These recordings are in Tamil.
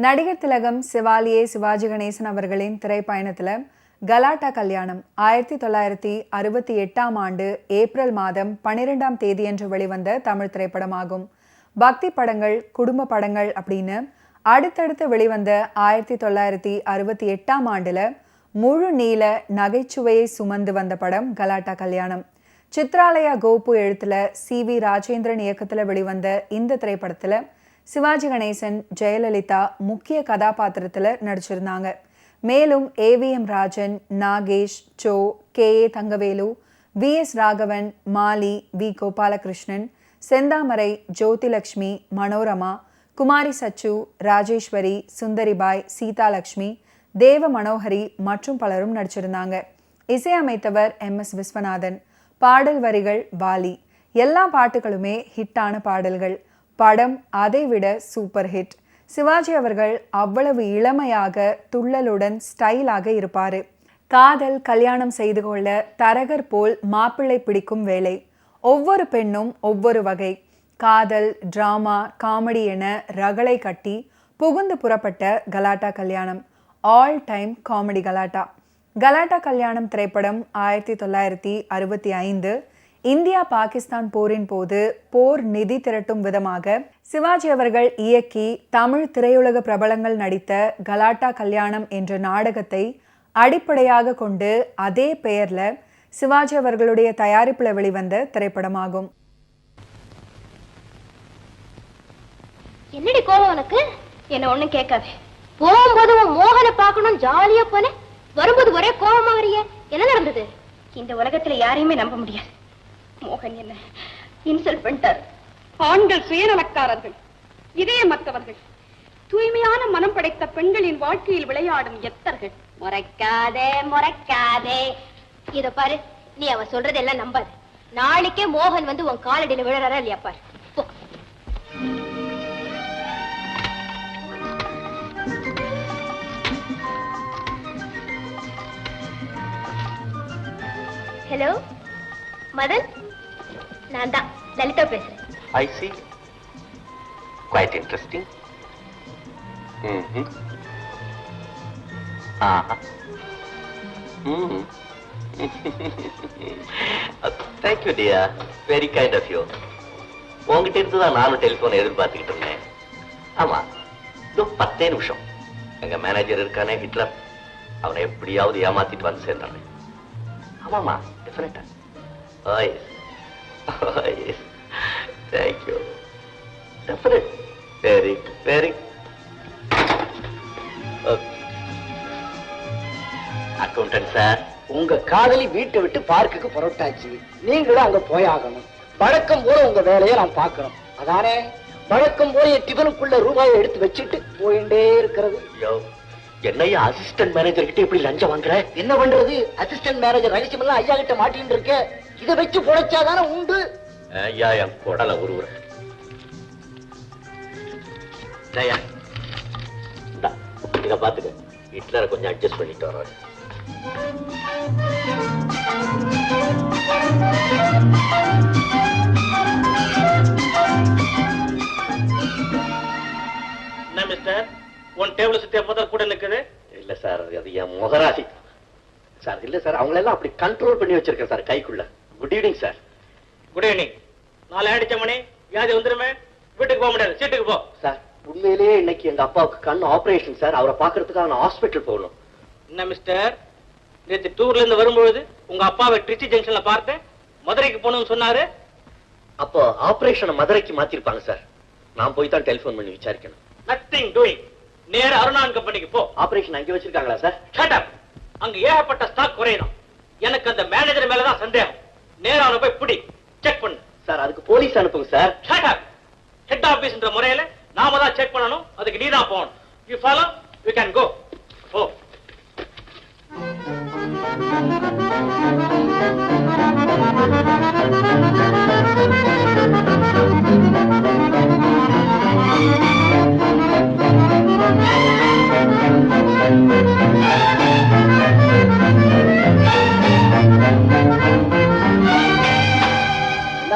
நடிகர் திலகம் சிவாலியே சிவாஜி கணேசன் அவர்களின் திரைப்பயணத்தில் கலாட்டா கல்யாணம் 1968ஆம் ஆண்டு ஏப்ரல் மாதம் 12ஆம் தேதியன்று வெளிவந்த தமிழ் திரைப்படமாகும். பக்தி படங்கள், குடும்ப படங்கள் அப்படின்னு அடுத்தடுத்து வெளிவந்த 1968ஆம் ஆண்டுல முழு நீள நகைச்சுவையை சுமந்து வந்த படம் கலாட்டா கல்யாணம். சித்ராலயா கோபு எழுத்துல சி.வி. ராஜேந்திரன் இயக்கத்துல வெளிவந்த இந்த திரைப்படத்துல சிவாஜி கணேசன், ஜெயலலிதா முக்கிய கதாபாத்திரத்துல நடிச்சிருந்தாங்க. மேலும் AVM. Rajan, Nagesh, Cho, KA. Thangavelu, VS. Raghavan, Mali, V. Gopalakrishnan, Senthamarai, Jothilakshmi, Manorama, Kumari Sachu, Rajeshwari, Sundaribai, Seethalakshmi, Deva Manohari மற்றும் பலரும் நடிச்சிருந்தாங்க. இசையமைத்தவர் எம்.எஸ். விஸ்வநாதன். பாடல் வரிகள் வாலி. எல்லா பாட்டுகளுமே ஹிட்டான பாடல்கள். படம் அதைவிட சூப்பர் ஹிட். சிவாஜி அவர்கள் அவ்வளவு இளமையாக, துள்ளலுடன், ஸ்டைலாக இருப்பாரு. காதல், கல்யாணம் செய்து கொள்ள தரகர் போல் மாப்பிள்ளை பிடிக்கும் வேலை. ஒவ்வொரு பெண்ணும் ஒவ்வொரு வகை. காதல், டிராமா, காமெடி என ரகளை கட்டி புகுந்து புறப்பட்ட கலாட்டா கல்யாணம். ஆல் டைம் காமெடி கலாட்டா. கலாட்டா கல்யாணம் திரைப்படம் 1965 இந்தியா பாகிஸ்தான் போரின் போது போர் நிதி திரட்டும் விதமாக சிவாஜி அவர்கள் இயக்கி தமிழ் திரையுலக பிரபலங்கள் நடித்த கலாட்டா கல்யாணம் என்ற நாடகத்தை அடிப்படையாக கொண்டு அதே பெயர்ல சிவாஜி அவர்களுடைய தயாரிப்புல வெளிவந்த திரைப்படமாகும். என்னடி கோபம் உனக்கு? என்ன ஒண்ணும் கேட்காது. போகும்போது மோகனை பார்க்கணும் ஜாலியா போனேன், வரும்போது ஒரே கோபமா வரிய. என்ன நடந்தது? இந்த உலகத்துல யாரையுமே நம்ப முடியாது. மோகன் என்ன இன்சல்ட் பண்ணிட்டார். ஆண்கள் சுயநலக்காரர்கள், இதயமற்றவர்கள், தூய்மையான மனம் படைத்த பெண்களின் வாழ்க்கையில் விளையாடும் எத்தர்கள். முறைக்காதே முறைக்காதே. இத பாரு, நீ அவ சொல்றதெல்லாம் நம்பாது. நாளைக்கே மோகன் வந்து உன் காலடியில விழறாரா இல்லையா பாரு. ஹலோ மதன், நான் தான் லலிதா பேசுறேன். I see. Quite interesting. Thank you dear. Very kind of you. உங்ககிட்ட இருந்து தான் நானும் டெலிபோன் எதிர்பார்த்துக்கிட்டு இருந்தேன். ஆமா, இதோ 10 நிமிஷம். எங்க மேனேஜர் இருக்கானே ஹிட்லர், அவனை எப்படியாவது ஏமாத்திட்டு வந்து சேர்ந்தானே. ஆமாமா, டெஃபினட்டா. Oh yes. Oh yes. Thank you. Definite. Very, very. Accountant sir. உங்க காதலி வீட்டை விட்டு பார்க்குக்கு புறப்பட்டாச்சு. நீங்களும் அங்க போயாகணும். வழக்கம் போல உங்க வேலையை நான் பார்க்கணும். அதானே வழக்கம் போல டிபனுக்குள்ள ரூபாயை எடுத்து வச்சுட்டு போயிட்டே இருக்கிறது. என்னையா அசிஸ்டன்ட் மேனேஜர் கிட்ட இப்படி லஞ்சம் வாங்குற? என்ன பண்றது? அசிஸ்டன்ட் மேனேஜர் ரகசியம் எல்லாம் ஐயா கிட்ட மாட்டின்னு இருக்க. இதை வச்சு புழைச்சாதானே உண்டு. ஐயா என் குடல உருவுற. இத பாத்துக்க, ஹிட்லரை கொஞ்சம் அட்ஜஸ்ட் பண்ணிட்டு வர. என்ன மிஸ்டர், உன் டேபிள் சுத்திய முதல் கூட நிக்குது? இல்ல சார், அது என் முகராசி சார். இல்ல சார், அவங்களெல்லாம் அப்படி கண்ட்ரோல் பண்ணி வச்சிருக்கேன் சார் கைக்குள்ள. Good evening sir. Good evening. 4 அடிச்ச மணி, வியாதி வந்துருமே, வீட்டுக்கு போக முடியாது, சீட்டுக்கு போ. சார், உண்மையிலேயே இன்னைக்கு எங்க அப்பாவுக்கு கண் ஆபரேஷன் சார். அவரை பாக்குறதுக்காக நான் ஹாஸ்பிட்டல் போகணும். என்ன மிஸ்டர், நேற்று டூர்ல இருந்து வரும்பொழுது உங்க அப்பாவை ட்ரிச்சி ஜங்ஷன்ல பார்த்தேன், மதுரைக்கு போகணும்னு சொன்னாரு. அப்போ ஆபரேஷனை மதுரைக்கு மாத்திருப்பாங்க சார். நான் போய் தான் டெலிபோன் பண்ணி விசாரிக்கணும். Nothing doing. நேர அருணான் கம்பெனிக்கு போ. ஆபரேஷன் அங்கே வச்சிருக்காங்களா சார்? ஷட் அப். அங்க ஏகப்பட்ட ஸ்டாக் குறையணும். எனக்கு அந்த மேனேஜர் மேலதான் சந்தேகம். நேரா அவனை போய் பிடி, செக் பண்ணு. சார், அதுக்கு போலீஸ் அனுப்புங்க சார். Shut up. ஹெட் ஆபீஸ்ன்ற முறையில நாம தான் செக் பண்ணணும். அதுக்கு நீ தான் போகணும். You follow, you can go. ஓ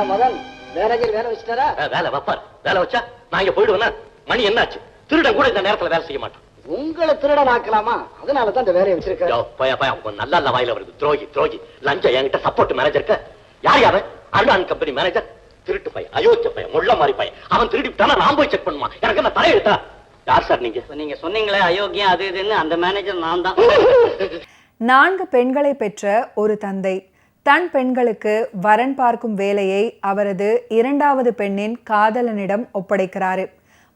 மதன், மேனேஜர் வேலை வச்சுட்டாரா? வேலை வைப்பார். வேலை வச்சா நான் இங்க போயிடுவேன்னா மணி என்னாச்சு? திருடன் கூட இந்த நேரத்துல வேலை செய்ய மாட்டான். உங்களை திருடன் ஆக்கலாமா? அதனாலதான் இந்த வேலையை வச்சிருக்கேன். நல்ல வாயில வருது. துரோகி துரோகி. லஞ்சம் என்கிட்ட சப்போர்ட் மேனேஜருக்கு. யார் யாரு? அருணான் கம்பெனி மேனேஜர். திருட்டு பையன், அயோக்கிய பையன், முள்ள மாதிரி பையன். அவன் திருடிட்டானா நான் போய் செக் பண்ணுமா? எனக்கு என்ன தலையெழுத்தா? யார் சார் நீங்க? நீங்க சொன்னீங்களே அயோக்கியம் அது இதுன்னு, அந்த மேனேஜர் நான் தான். 4 பெண்களை பெற்ற ஒரு தந்தை தன் பெண்களுக்கு வரன் பார்க்கும் வேலையை அவரது 2வது பெண்ணின் காதலனிடம் ஒப்படைக்கிறாரு.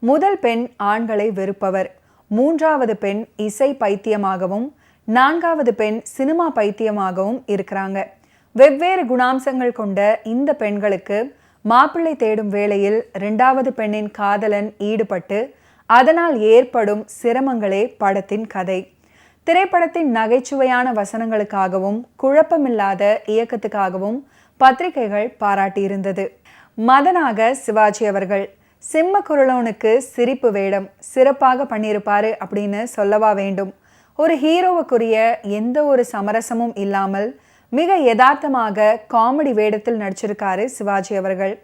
முதல் பெண் ஆண்களை வெறுப்பவர், 3வது பெண் இசை பைத்தியமாகவும் 4வது பெண் சினிமா பைத்தியமாகவும் இருக்கிறாங்க. வெவ்வேறு குணாம்சங்கள் கொண்ட இந்த பெண்களுக்கு மாப்பிள்ளை தேடும் வேளையில் 2வது பெண்ணின் காதலன் ஈடுபட்டு அதனால் ஏற்படும் சிரமங்களே படத்தின் கதை. திரைப்படத்தின் நகைச்சுவையான வசனங்களுக்காகவும் குழப்பமில்லாத இயக்கத்துக்காகவும் பத்திரிகைகள் பாராட்டியிருந்தது. மதனாக சிவாஜி அவர்கள் சிம்ம குரலோனுக்கு சிரிப்பு வேடம் சிறப்பாக பண்ணியிருப்பாரு அப்படின்னு சொல்லவா வேண்டும். ஒரு ஹீரோவுக்குரிய எந்த ஒரு சமரசமும் இல்லாமல் மிக யதார்த்தமாக காமெடி வேடத்தில் நடிச்சிருக்காரு சிவாஜி அவர்கள்.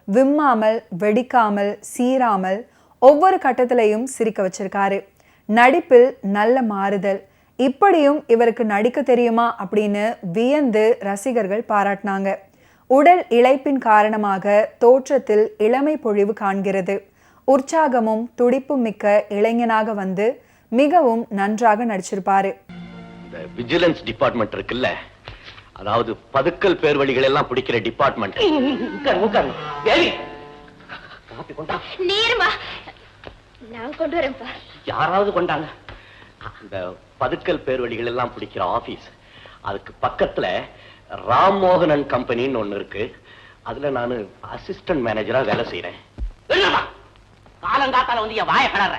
விம்மாமல், வெடிக்காமல், சீராமல் ஒவ்வொரு கட்டத்திலையும் சிரிக்க வச்சிருக்காரு. நடிப்பில் நல்ல மாறுதல். இப்படியும் இவருக்கு நடிக்க தெரியுமா அப்படின்னு வியந்து ரசிகர்கள் பாராட்டினாங்க. உடல் இளைப்பின் காரணமாக தோற்றத்தில் இளமை பொழிவு காண்கிறது. உற்சாகமும் துடிப்பும் மிக்க இளைஞனாக வந்து மிகவும் நன்றாக நடிச்சிருப்பாரு. இந்த விஜிலன்ஸ் டிபார்ட்மெண்ட் இருக்குல்ல, அதாவது பதுக்கல் பேர் வழிகள் எல்லாம் பிடிக்கிற டிபார்ட்மெண்ட். நீருமா நான் கொண்டு வரேன்ப்பா. யாராவது கொண்டாங்க. இந்த பதுக்கல் பேர் வழிகள் எல்லாம் பிடிக்கிற ஆபீஸ், அதுக்கு பக்கத்துல ராம்மோகனன் கம்பெனின்னு ஒண்ணு இருக்கு. அதுல நானு அசிஸ்டன்ட் மேனேஜரா வேலை செய்யறேன். காலங்காத்தால வந்து என் வாய கலற.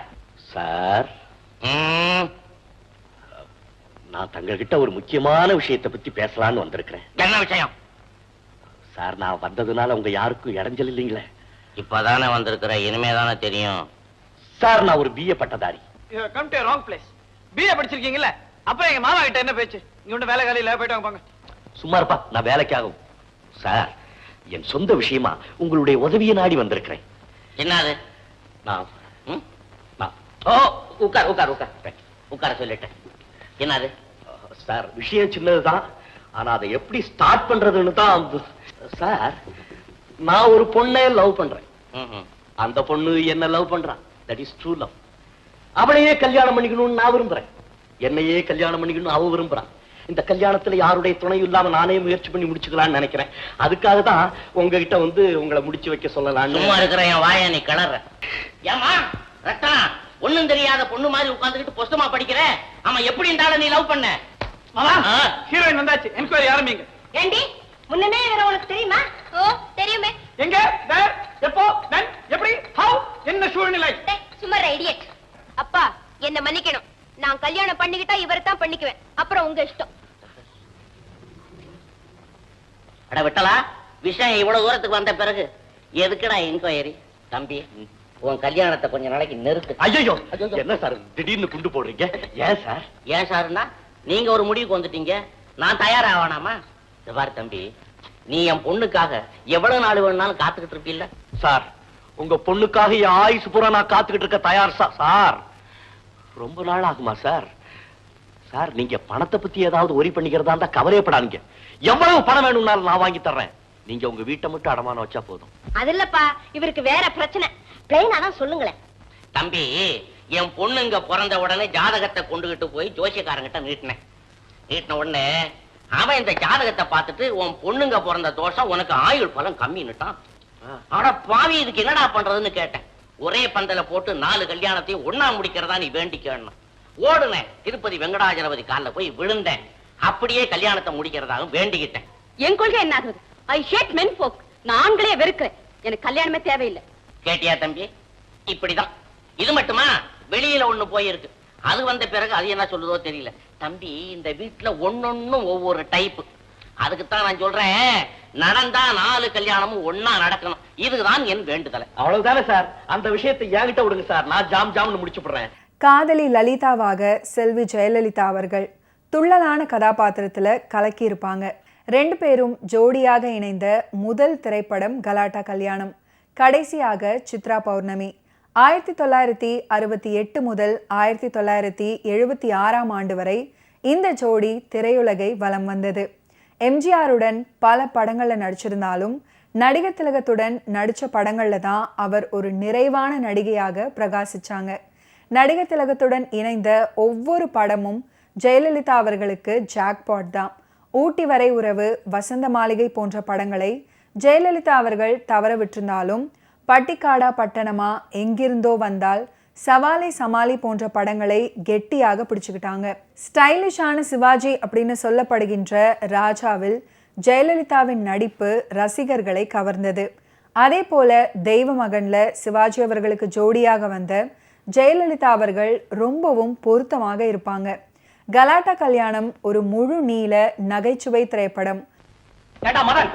சார், நான் தங்ககிட்ட ஒரு முக்கியமான விஷயத்தை பத்தி பேசலான்னு வந்திருக்கிறேன். என்ன விஷயம்? சார், நான் வந்ததுனால உங்க யாருக்கும் இடைஞ்சல் இல்லைங்களே? இப்பதானே வந்திருக்கிற, இனிமேதானே தெரியும். சார், நான் ஒரு பிஏ பட்டதாரி. Come to wrong place. BA படிச்சிருக்கீங்கல்ல, அப்புறம் எங்க மாமா கிட்ட என்ன பேச்சு? இங்க ஒண்ணு வேலை காலையில போயிட்டு வாங்க. சும்மா இருப்பா, நான் வேலைக்காகும். சார், என் சொந்த விஷயமா உங்களுடைய உதவியை நாடி வந்திருக்கிறேன். என்னது? ஓ, உட்கார் உட்கார் உட்கார் உட்கார சொல்லிட்டேன். என்னது? சார், விஷயம் சின்னதுதான், ஆனா அதை எப்படி ஸ்டார்ட் பண்றதுன்னு தான். சார், நான் ஒரு பொண்ணை லவ் பண்றேன். அந்த பொண்ணு என்ன லவ் பண்றான். That is true love. அவளையே கல்யாணம் பண்ணிக்கணும்னு நான் விரும்புறேன். என்னையே கல்யாணம் பண்ணிக்கணும் அவ விரும்புறான். இந்த கல்யாணத்துல யாருடைய துணையும் இல்லாம நானே முயற்சி பண்ணி முடிச்சுக்கலாம்னு நினைக்கிறேன். அதுக்காக தான் உங்ககிட்ட வந்து உங்களை முடிச்சு வைக்க சொல்லலாம்னு. சும்மா இருக்கிற என் வாய நீ கிளற. ஏமா ரத்தனா, ஒண்ணும் தெரியாத பொண்ணு மாதிரி உட்கார்ந்துகிட்டு புஸ்தமா படிக்கிற. ஆமா, எப்படி இருந்தாலும் நீ லவ் பண்ண? ஹீரோயின் வந்தாச்சு, என்கொயரி ஆரம்பிங்க. ஏண்டி முன்னமே வேற உனக்கு தெரியுமா? ஓ தெரியுமே. எங்க? வேர்? எப்போ? when? எப்படி? how? என்ன சூழ்நிலை? சும்மா இடியட். அப்பா என்ன மன்னிக்கணும். நான் கல்யாணம் பண்ணிக்கிட்டா இவரை தான் பண்ணிக்குவேன். அப்புறம் உங்க இஷ்டம். அட விட்டலா, விஷயம் இவ்வளவு தூரத்துக்கு வந்த பிறகு எதுக்குடா என்கொயரி? தம்பி, உன் கல்யாணத்தை கொஞ்ச நாளைக்கு நிறுத்து. ஐயோ, என்ன சார் திடீர்னு குண்டு போடுறீங்க? ஏன் சார்? ஏன் சார்னா, நீங்க ஒரு முடிவுக்கு வந்துட்டீங்க, நான் தயாராகவானாமா? பாரு தம்பி, நீ என் பொண்ணுக்காக எவ்வளவு நாள் வேணும்னாலும் காத்துக்கிட்டு இருப்பீல்ல? சார், உங்க பொண்ணுக்காக என் ஆயுசு பூரா நான் காத்துக்கிட்டு இருக்க தயார் சார். ரொம்ப நாள் ஆகுமா சார்? சார், நீங்க பணத்தை பத்தி ஏதாவது ஒரி பண்ணிக்கிறதா இருந்தா கவலையப்படாதீங்க. எவ்வளவு பணம் வேணும்னாலும் நான் வாங்கி தர்றேன். நீங்க உங்க வீட்டை மட்டும் அடமானம் வச்சா போதும். அது இல்லப்பா, இவருக்கு வேற பிரச்சனை. பிளைனா தான் சொல்லுங்களேன். தம்பி, என் பொண்ணுங்க பிறந்த உடனே ஜாதகத்தை கொண்டுகிட்டு போய் ஜோசியக்காரங்கிட்ட நீட்டின உடனே அவன் இந்த ஜாதகத்தை பார்த்துட்டு உன் பொண்ணுங்க பிறந்த தோஷம் உனக்கு ஆயுள் பலம் கம்மின்னுட்டான். ஆனா பாவி, இதுக்கு என்னடா பண்றதுன்னு கேட்டேன். ஒரே பந்தல போட்டு 4 கல்யாணத்தையும் ஒண்ணா முடிக்கிறதா நீ வேண்டிக்கணும். ஓடுனேன், திருப்பதி வெங்கடாஜலபதி காலில் போய் விழுந்தேன். அப்படியே கல்யாணத்தை முடிக்கிறதாக வேண்டிக்கிட்டேன். என் கொள்கை என்ன ஆகுது? ஐ ஹேட் மென் ஃபோக். நான் ஆண்களே வெறுக்கிறேன். எனக்கு கல்யாணமே தேவையில்லை. கேட்டியா தம்பி? இப்படிதான். இது மட்டுமா, வெளியில ஒண்ணு போயிருக்கு. அது வந்த பிறகு அது என்ன சொல்லுதோ தெரியல. தம்பி, இந்த வீட்டுல ஒன்னொன்னும் ஒவ்வொரு டைப். அதுக்குத்தான் நான் சொல்றேன், நடந்தா 4 கல்யாணமும் ஒன்னா நடக்கணும். இதுதான் என் வேண்டுதலை. அவ்வளவுதானே சார்? அந்த விஷயத்தை என்கிட்ட விடுங்க சார், நான் ஜாம்னு முடிச்சு போடுறேன். காதலி லலிதாவாக செல்வி ஜெயலலிதா அவர்கள் துள்ளலான கதாபாத்திரத்துல கலக்கி இருப்பாங்க. 2 பேரும் ஜோடியாக இணைந்த முதல் திரைப்படம் கலாட்டா கல்யாணம். கடைசியாக சித்ரா பௌர்ணமி. 1968 முதல் 1976 ஆண்டு வரை இந்த ஜோடி திரையுலகை வலம் வந்தது. எம்ஜிஆருடன் பல படங்கள்ல நடிச்சிருந்தாலும் நடிகர் திலகத்துடன் நடிச்ச படங்கள்ல தான் அவர் ஒரு நிறைவான நடிகையாக பிரகாசிச்சாங்க. நடிகர் திலகத்துடன் இணைந்த ஒவ்வொரு படமும் ஜெயலலிதா அவர்களுக்கு ஜாக்பாட் தான். ஊட்டி வரை உறவு, வசந்த மாளிகை போன்ற படங்களை ஜெயலலிதா அவர்கள் தவற விட்டிருந்தாலும் பட்டிக்காடா பட்டணமா, எங்கிருந்தோ வந்தால், சவாலை சமாளி போன்ற படங்களை கெட்டியாக பிடிச்சுக்கிட்டாங்க. ஸ்டைலிஷான சிவாஜி அப்படின்னு சொல்லப்படுகின்ற ராஜாவில் ஜெயலலிதாவின் நடிப்பு ரசிகர்களை கவர்ந்தது. அதே போல தெய்வ மகன்ல சிவாஜி அவர்களுக்கு ஜோடியாக வந்த ஜெயலலிதா அவர்கள் ரொம்பவும் பொருத்தமாக இருப்பாங்க. கலாட்டா கல்யாணம் ஒரு முழு நீள நகைச்சுவை திரைப்படம். மதன்,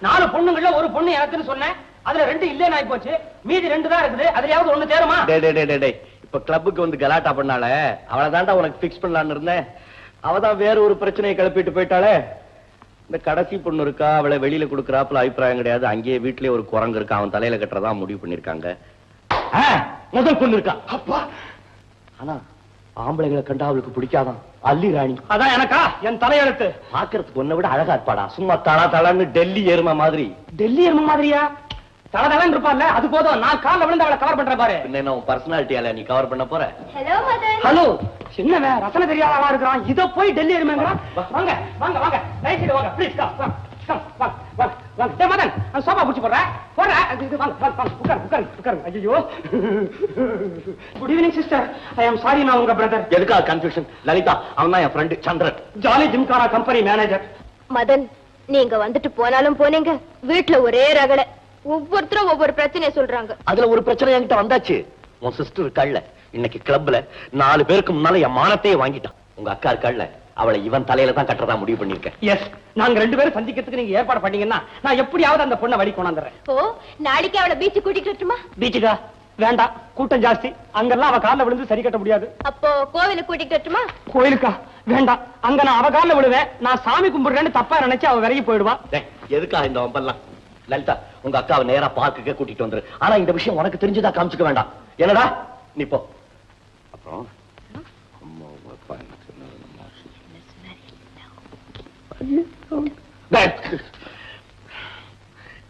4 பொண்ணுங்கள ஒரு பொண்ணு எனக்குன்னு சொன்னேன், அதுல 2 இல்லேன்னு ஆயி போச்சு, மீதி 2 தான் இருக்குது, அதுலயாவது ஒண்ணு தேருமா? டேய் இப்ப கிளப்புக்கு வந்து கலாட்டா பண்ணால, அவளை தாண்டா உனக்கு பிக்ஸ் பண்ணலான்னு இருந்தேன். அவதான் வேற ஒரு பிரச்சனையை கிளப்பிட்டு போயிட்டாளே. இந்த கடைசி பொண்ணு இருக்கா, அவளை வெளியில கொடுக்கறாப்புல அபிப்பிராயம் கிடையாது. அங்கேயே வீட்லயே ஒரு குரங்கு இருக்கா, அவன் தலையில கட்டுறதா முடிவு பண்ணிருக்காங்க. முதல் பொண்ணு இருக்கா அப்பா, ஆனா ஆம்பளைகளை கண்டா அவளுக்கு பிடிக்காதான். அல்லி ராணி அதான் எனக்கா என் தலையெழுத்து. பாக்குறதுக்கு ஒன்ன விட அழகா இருப்பாடா, சும்மா தளா தளான்னு டெல்லி எருமை மாதிரி. டெல்லி எருமை மாதிரியா? தளதளன்னு இருப்பான்ல, அது போதும். நான் கால்ல விழுந்து அவளை கவர் பண்ற பாரு. என்ன உன் பர்சனாலிட்டியால நீ கவர் பண்ண போற? ஹலோ மதன். ஹலோ, என்னவே ரசனை தெரியாத ஆளா இருக்கிறான், இத போய் டெல்லி எருமைங்கறான். வாங்க வாங்க வாங்க, ரைட் சைடு வாங்க ப்ளீஸ். கம் கம் கம் வாங்க வாங்க வாங்க. டேய் மதன், நான் சோபா புடிச்சு போறேன். இது வாங்க வாங்க உட்கார். ஐயோ, good evening sister. I am sorry, நான் உங்க பிரதர். எதுக்கா கன்ஃபியூஷன்? லலிதா அவன் தான் என் ஃப்ரெண்ட் சந்திரன், ஜாலி ஜிம்காரா கம்பெனி மேனேஜர். மதன், நீங்க வந்துட்டு போனாலும் போனீங்க, வீட்டுல ஒரே ரகலை. ஒவ்வொருத்தரும் ஒவ்வொரு பிரச்சனையை சொல்றாங்க. அதுல ஒரு பிரச்சனை என்கிட்ட வந்தாச்சு. உன் சிஸ்டர் இருக்காள்ல, இன்னைக்கு கிளப்ல 4 பேருக்கு முன்னால என் மானத்தையே வாங்கிட்டான். உங்க அக்கா இருக்காள்ல, அவளை இவன் தலையில தான் கட்டுறதா முடிவு பண்ணிருக்கேன். எஸ், நாங்க 2 பேரும் சந்திக்கிறதுக்கு நீங்க ஏற்பாடு பண்ணீங்கன்னா நான் எப்படியாவது அந்த பொண்ணை வழி கொண்டாந்துறேன். ஓ, நாளைக்கு அவளை பீச்சு கூட்டிக்கிட்டுமா? பீச்சுக்கா? வேண்டாம், கூட்டம் ஜாஸ்தி. அங்கெல்லாம் அவ கால்ல விழுந்து சரி கட்ட முடியாது. அப்போ கோவிலுக்கு கூட்டிக்கிட்டுமா? கோயிலுக்கா? வேண்டாம், அங்க நான் அவ கால்ல விழுவேன். நான் சாமி கும்பிடுறேன்னு தப்பா நினைச்சு அவ விலகி போயிடுவா. எதுக்கா இந்த வம்பெல்லாம்? லலிதா, உங்க அக்காவை நேரா பார்க்குக்கு கூட்டிட்டு வந்துரு. ஆனா இந்த விஷயம் உனக்கு தெரிஞ்சதா காமிச்சுக்க வேண்டாம். என்னடா நீ போ. அப்புறம்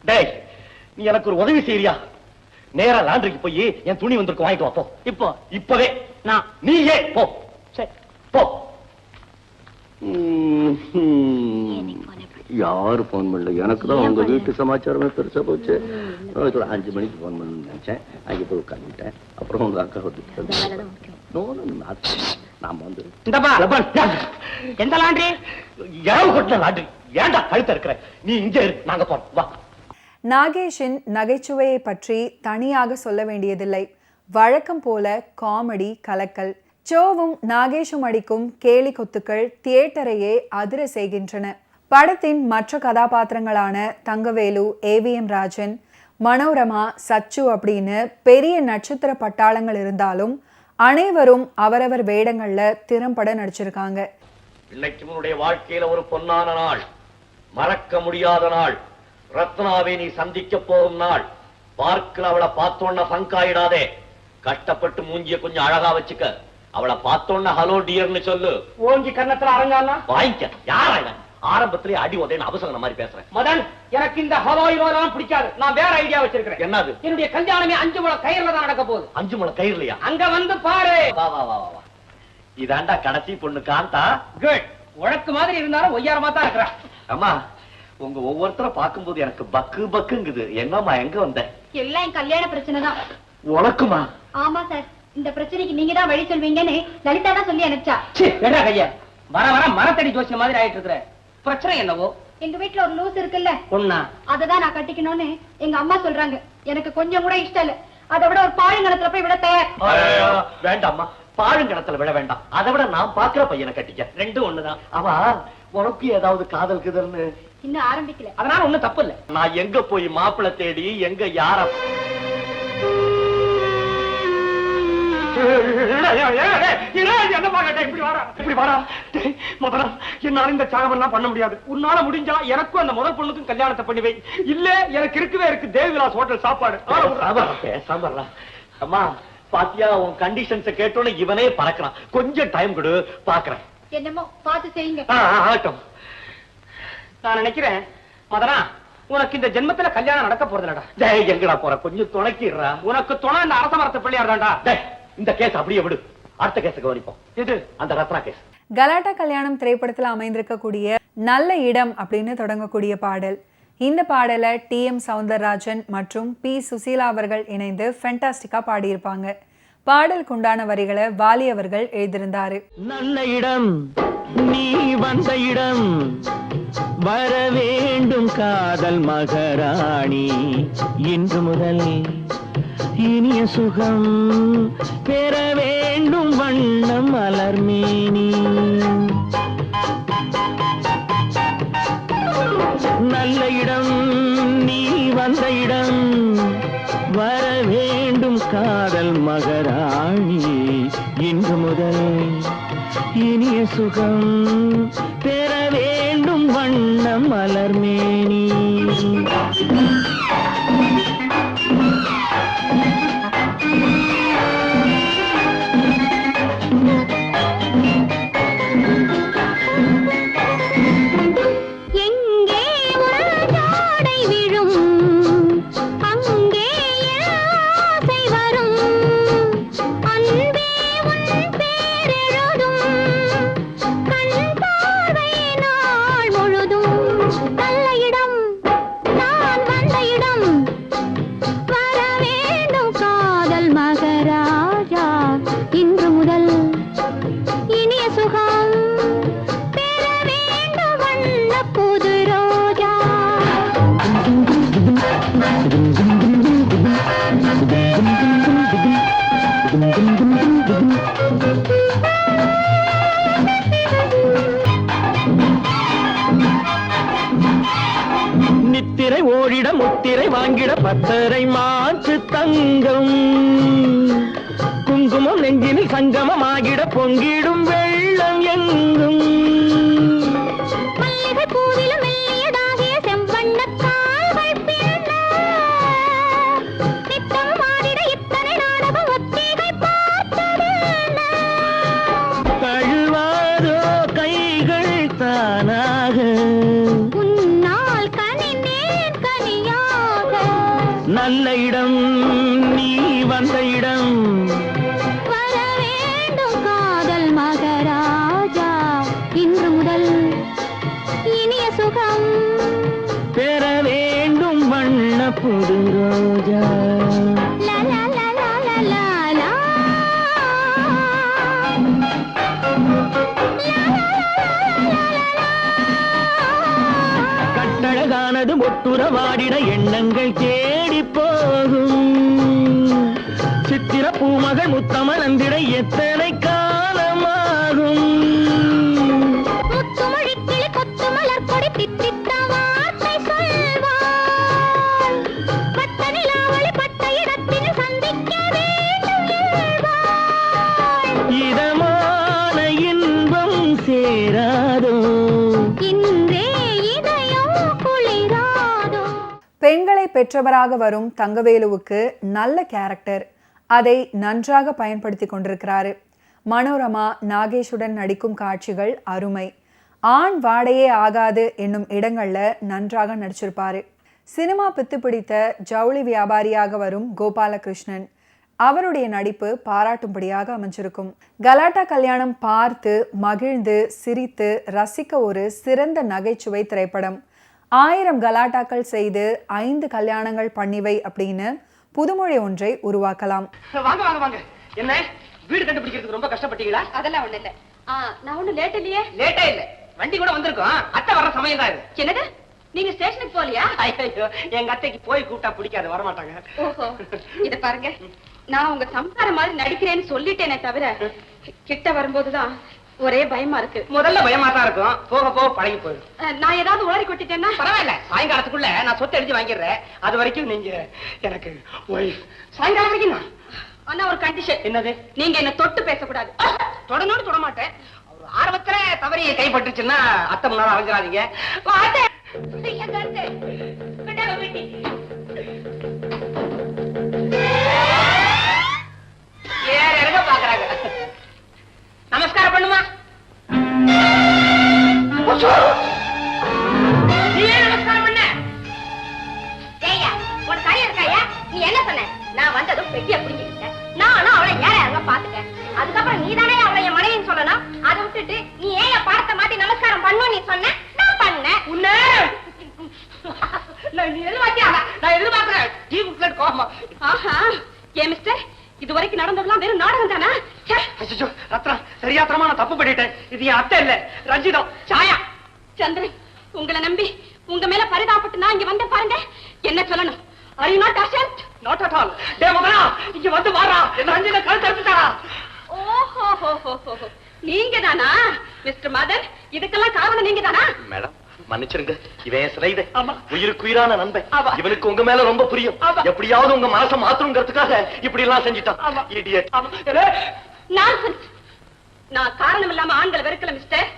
டேய், நீ எனக்கு ஒரு உதவி செய்யறியா? நேரா லாண்டரிக்கு போய் என் துணி வந்திருக்கு, வாங்கிட்டு வா. போ, இப்பவே. நான் நீயே போ. சரி போ. யாரு போன் பண்ணல, எனக்கு தான் உங்க வீட்டு சமாச்சாரமே பெருசா போச்சு. 5 மணிக்கு போன் பண்ணு நினைச்சேன், அங்கே போய் உட்காந்துட்டேன். அப்புறம் உங்க அக்கா நாம வந்து எந்த லாண்டரி? லாண்டரி ஏன்டா கழுத்த இருக்கிற? நீ இங்க இரு, நாங்க போறோம் வா. நாகேஷின் நகைச்சுவையை பற்றி தனியாக சொல்ல வேண்டியதில்லை. வழக்கம் போல காமெடி கலக்கல். சோவும் நாகேஷும் அடிக்கும் கேலி கொத்துக்கள் தியேட்டரையே அதிர செய்கின்றன. படத்தின் மற்ற கதாபாத்திரங்களான தங்கவேலு, AVM ராஜன், மனோரமா, சச்சு அப்படின்னு பெரிய நட்சத்திர பட்டாளங்கள் இருந்தாலும் அனைவரும் அவரவர் வேடங்கள்ல திறம்பட நடிச்சிருக்காங்க. இன்னைக்கு உன்னுடைய வாழ்க்கையில ஒரு பொன்னான நாள், மறக்க முடியாத நாள். ரத்னாவை நீ சந்திக்க போகும் நாள். பார்க்கல அவளை பார்த்தோன்னா சங்காயிடாதே. கஷ்டப்பட்டு மூஞ்சிய கொஞ்சம் அழகா வச்சுக்க. அவளை பார்த்தோன்னா ஹலோ டியர்னு சொல்லு. ஓங்கி கன்னத்துல அரங்கானா வாங்கிக்க. யார ஆரம்பத்திலே அடி உதேன்னு அவசரம் மாதிரி பேசுறேன். மதன், எனக்கு இந்த ஹலோ ஹீரோலாம் பிடிக்காது. நான் வேற ஐடியா வச்சிருக்கேன். என்னது? என்னுடைய கல்யாணமே 5 முழ கயிறுல தான் நடக்க போகுது. 5 முழ கயிறுலையா? அங்க வந்து பாரு. வா வா வா வா. இதாண்டா கடைசி பொண்ணு காந்தா. குட். உழக்கு மாதிரி இருந்தாலும் ஒய்யாரமா தான் இருக்கிறா. அம்மா, உங்க ஒவ்வொருத்தரை பார்க்கும்போது எனக்கு பக்கு பக்குங்குது. என்னம்மா எங்க வந்த? எல்லாம் என் கல்யாண பிரச்சனை தான். உனக்குமா? ஆமா சார், இந்த பிரச்சனைக்கு நீங்க தான் வழி சொல்வீங்கன்னு லலிதா தான் சொல்லி அனுப்பிச்சா. என்ன கையா வர வர மரத்தடி ஜோசிய மாதிரி ஆயிட்டு இருக்கிற. பிரச்சனை என்னவோ? எங்க வீட்டுல ஒரு லூஸ் இருக்குல்ல, பொண்ணா? அததான் நான் கட்டிக்கணும்னு எங்க அம்மா சொல்றாங்க. எனக்கு கொஞ்சம் கூட இஷ்டம் இல்ல. அதை விட ஒரு பாழுங்கணத்துல போய் விட தயார். வேண்டாம்மா, பாழுங்கணத்துல விட வேண்டாம். அதை விட நான் பாக்குற பையனை கட்டிக்க. 2 ஒண்ணுதான். அவா உனக்கு ஏதாவது காதல் கிதல்னு இன்னும் ஆரம்பிக்கல. அதனால ஒண்ணும் தப்பு இல்ல. நான் எங்க போய் மாப்பிள்ளை தேடி எங்க யார என்னால இந்த சாகமெல்லாம் பண்ண முடியாது. உன்னால முடிஞ்சா எனக்கும் அந்த முதல் பொண்ணுக்கும் கல்யாணத்தை பண்ணி வை. இல்ல எனக்கு இருக்கவே இருக்கு தேவிலாஸ் ஹோட்டல் சாப்பாடு. அம்மா பாத்தியா உன் கண்டிஷன்ஸ் கேட்டோன்னு இவனே பறக்கிறான். கொஞ்சம் டைம் கொடு பாக்குறேன். என்னமோ பார்த்து செய்யுங்க. ஆகட்டும். நான் நினைக்கிறேன் மதனா உனக்கு இந்த ஜென்மத்துல கல்யாணம் நடக்க போறதுலடா. டேய் எங்கடா போற? கொஞ்சம் துணைக்கிடுறா. உனக்கு துணை இந்த அரச மரத்து பிள்ளையார் தான்டா. டேய் இந்த கேஸ் அப்படியே விடு, அடுத்த கேஸுக்கு கவனிப்போம். இது அந்த ரத்னா கேஸ். கலாட்டா கல்யாணம் திரைப்படத்தில் அமைந்திருக்கக்கூடிய நல்ல இடம் அப்படின்னு தொடங்கக்கூடிய பாடல். இந்த பாடலை TM சௌந்தரராஜன் மற்றும் P சுசீலா அவர்கள் இணைந்து ஃபென்டாஸ்டிக்கா பாடியிருப்பாங்க. பாடலுக்கு உண்டான வரிகளை வாலி அவர்கள் எழுதியிருந்தாரு. நல்ல இடம் நீ வந்த இடம், வர வேண்டும் காதல் மகாராணி, இன்று முதல் இனிய சுகம் பெற வேண்டும் வண்ணம் மலர்மேனி. நல்ல இடம் நீ வந்த இடம், வர வேண்டும் காதல் மகாராணி, இன்று முதல் இனிய சுகம் பெற வேண்டும் வண்ணம் மலர்மேனி. நித்திரை ஓடிட முத்திரை வாங்கிட பத்தரை மாற்று தங்கம், குங்குமம் நெஞ்சினில் சங்கமம் ஆகிட பொங்கிடும் வெள்ளம் எங்கும். கழுவாதோ கைகள் தானாக, நல்ல இடம் நீ வந்த இடம், வர வேண்டும் காதல் மகாராஜா, இன்று முதல் இனிய சுகம் பெற வேண்டும் வண்ண புது ரோஜா. கட்டழகானது ஒட்டுறவாடிட எண்ணங்கள் தேடி போகும், சித்திர பூமகள் முத்தமலந்திட எத்தனை காலமாகும். முத்துமொழிக்கிளி கொத்துமலர் கொடி தித்தித்த வார்த்தை சொல்வாள், பட்ட நிலாவளி பட்ட இடத்தில் சந்திக்க வேண்டும் என்பாள். இதமான இன்பம் சேராதோ, இன்றே இதயம் குளிராதோ. பெண்களை பெற்றவராக வரும் தங்கவேலுவுக்கு நல்ல கேரக்டர், அதை நன்றாக பயன்படுத்தி கொண்டிருக்கிறாரு. மனோரமா நாகேஷுடன் நடிக்கும் காட்சிகள் அருமை. ஆண் வாடையே ஆகாது என்னும் இடங்கள்ல நன்றாக நடிச்சிருப்பாரு. சினிமா பித்து பிடித்த ஜவுளி வியாபாரியாக வரும் கோபாலகிருஷ்ணன், அவருடைய நடிப்பு பாராட்டும்படியாக அமைஞ்சிருக்கும். கலாட்டா கல்யாணம் பார்த்து மகிழ்ந்து சிரித்து ரசிக்க ஒரு சிறந்த நகைச்சுவை திரைப்படம். 1000 கலாட்டாக்கள் செய்து 5 கல்யாணங்கள் பண்ணிவை அப்படின்னு புதுமொழி ஒன்றை உருவாக்கலாம். வாங்க வாங்க வாங்க. என்ன வீடு கண்டுபிடிக்கிறதுக்கு ரொம்ப கஷ்டப்பட்டீங்களா? அதெல்லாம் ஒண்ணு இல்ல. நான் ஒண்ணு லேட் இல்லையே. லேட்டா இல்ல, வண்டி கூட வந்திருக்கோம். அத்தை வர சமயம் தான் இது. என்னது, நீங்க ஸ்டேஷனுக்கு போலியா? ஐயோ, எங்க அத்தைக்கு போய் கூப்பிட்டா பிடிக்காது, வரமாட்டாங்க. ஓஹோ, இத பாருங்க, நான் உங்க சம்சார மாதிரி நடிக்கிறேன்னு சொல்லிட்டேனே தவிர கிட்ட வரும்போதுதான் ஒரே பயமா இருக்கு. முதல்ல பயமா தான் இருக்கும், போக போக பழகி போயிடும். நான் ஏதாவது உளறி கொட்டிட்டேன்னா பரவாயில்ல, சாயங்காலத்துக்குள்ள நான் சொத்தை எழுதி வாங்கிடுறேன். அது வரைக்கும் நீங்க எனக்கு சாயங்காலம் வரைக்கும் தான். ஆனா ஒரு கண்டிஷன். என்னது? நீங்க என்ன தொட்டு பேசக்கூடாது. தொடனோடு தொட மாட்டேன். ஒரு ஆர்வத்துல தவறி கைப்பற்றுச்சுன்னா அத்தை முன்னால அரைஞ்சிடாதீங்க. நான் வந்ததும் பெட்டியை புடிங்கிட்டேன். நானும் அவளை ஏற அங்க பாத்துட்டேன். அதுக்கப்புறம் நீ தானே அவளை என் மனைவின்னு சொல்லணும். அதை விட்டுட்டு நீ ஏன் என் பாடத்தை மாத்தி நமஸ்காரம் பண்ணும் நீ சொன்ன, நான் பண்ணேன். உன்னை நீ எதிர்பார்த்தியா? நான் எதிர்பார்க்கிறேன். Tea குட்லட் coma. ஆஹா, ஏன் மிஸ்டர், இது வரைக்கும் நடந்ததெல்லாம் வெறும் நாடகம் தானா? அச்சச்சோ, ரத்னா, சரியாத்திரமா நான் தப்பு பண்ணிட்டேன். இது என் அத்தை இல்ல, ரஞ்சிதம். சாயா, சந்திரன், உங்களை நம்பி உங்க மேல பரிதாபப்பட்டு நான் இங்க வந்த பாருங்க. என்ன சொல்லணும்? Are you not ashamed? Not at all. டே மகனா, இங்க வந்து வாடா. என்ன ரஞ்சித கழுத்து அறுத்துட்டாரா? ஓஹோ, நீங்க தானா மிஸ்டர் மதன்? இதுக்கெல்லாம் காரணம் நீங்க தானா? மேடம் மன்னிச்சிருங்க, இவன் சிலைது ஆமா. உயிருக்குயிரான நண்பன். ஆமா. இவனுக்கு உங்க மேல ரொம்ப புரியும். ஆமா. எப்படியாவது உங்க மனசை மாத்தணுங்கிறதுக்காக இப்படி எல்லாம் செஞ்சுட்டான். ஆமா. Idiot. ஆமா. ஏலே, நான்சென்ஸ். நான் காரணம் இல்லாம ஆண்களை வெறுக்கல மிஸ்டர்.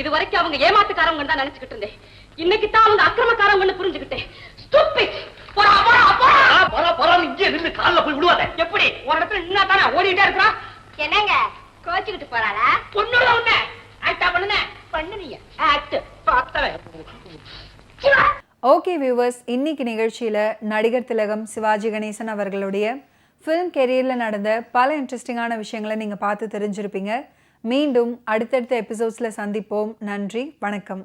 இது வரைக்கும் அவங்க ஏமாத்துக்காரங்க தான் நினைச்சுக்கிட்டு இருந்தேன். இன்னைக்கு தான் அவங்க அக்கிரமக்காரங்கன்னு புரிஞ்சுக்கிட்டேன். ஸ்டூபிட். போடா போடா போடா. பரவாயில்ல, இங்கே நின்று கால்ல போய் விடுவாத. எப்படி ஒரு இடத்துல நின்னா தானே ஓடிட்டே இருக்கா? என்னங்க கோச்சுக்கிட்டு போறாளா? பொண்ணுல உன்ன ஆக்டா பண்ணுனீங்க. ஆக்ட் பார்த்தவன். ஓகே வியூவர்ஸ், இன்னைக்கு நிகழ்ச்சியில் நடிகர் திலகம் சிவாஜி கணேசன் அவர்களுடைய ஃபிலிம் கெரியரில் நடந்த பல இன்ட்ரெஸ்டிங்கான விஷயங்களை நீங்கள் பார்த்து தெரிஞ்சிருப்பீங்க. மீண்டும் அடுத்தடுத்த எபிசோட்ஸில் சந்திப்போம். நன்றி, வணக்கம்.